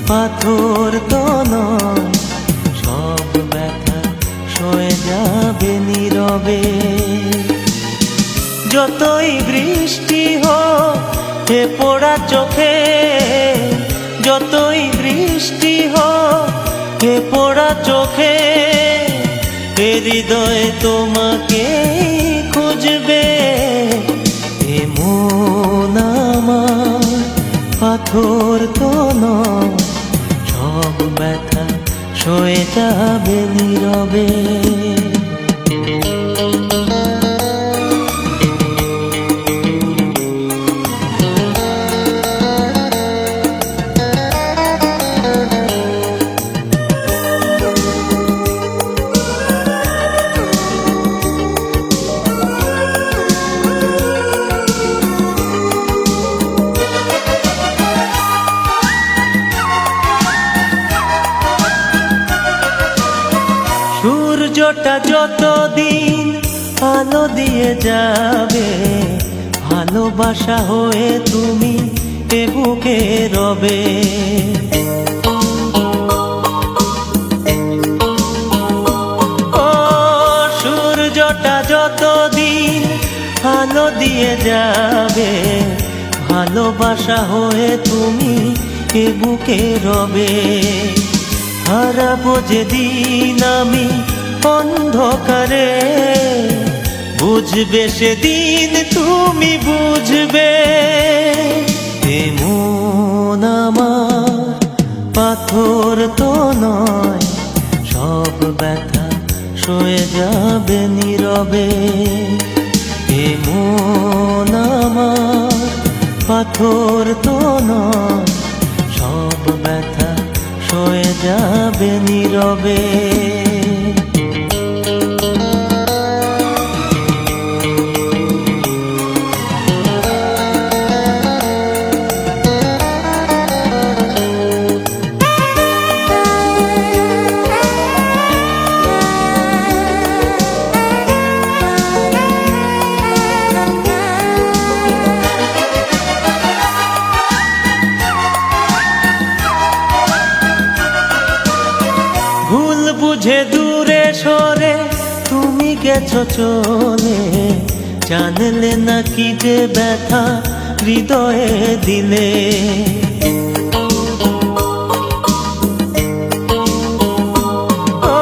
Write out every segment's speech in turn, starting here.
পাথর তো নয়, সব ব্যথা সয়ে যাবে নীরবে। যতই বৃষ্টি হোক এ পোড়া চোখে, যতই বৃষ্টি হোক এ পোড়া চোখে, এ হৃদয় তোমাকে খুঁজবে। এ মন আমার পাথর তো নয়, সব ব্যথা সয়ে যাবে নীরবে। সূর্যটা যতদিন আলো দিয়ে যাবে, ভালোবাসা হয়ে তুমি এ বুকে রবে। ও সূর্যটা যতদিন আলো দিয়ে যাবে, ভালোবাসা হয়ে তুমি এ বুকে রবে। হারাবো যেদিন আমি অন্ধকারে, বুঝবে সেদিন তুমি বুঝবে। এ মন আমার পাথর তো নয়, সব ব্যথা সয়ে যাবে নীরবে। এ মন আমার পাথর তো নয়, সব ব্যথা সয়ে যাবে নীরবে। ভুল বুঝে দূরে সরে তুমি গেছো চলে, জানলে না কি যে ব্যথা হৃদয়ে দিলে। ও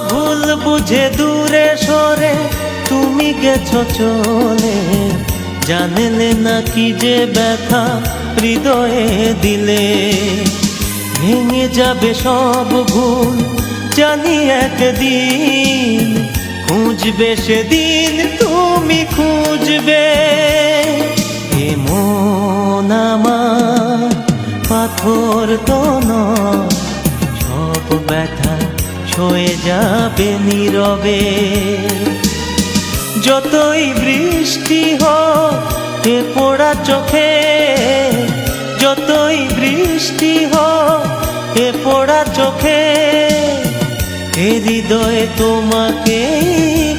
ভুল বুঝে দূরে সরে তুমি গেছো চলে, জানলে না কি যে ব্যথা হৃদয়ে দিলে। ভেঙে যাবে সব ভুল জানি একদিন, খুঁজবে সেদিন তুমি খুঁজবে। এ মন আমার পাথর তো নয়, সব ব্যথা সয়ে যাবে নীরবে। যতই বৃষ্টি হোক এ পোড়া চোখে, যতই বৃষ্টি হোক এ পোড়া চোখে, এ হৃদয় তোমাকে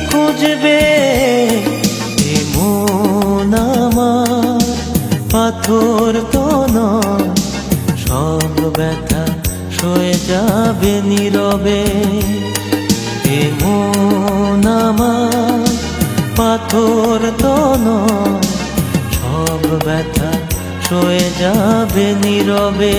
খুঁজবে। এ মন আমার পাথর তো নয়, সব ব্যথা সয়ে যাবে নীরবে। এ মন আমার পাথর তো নয়, সব ব্যথা সয়ে যাবে নীরবে।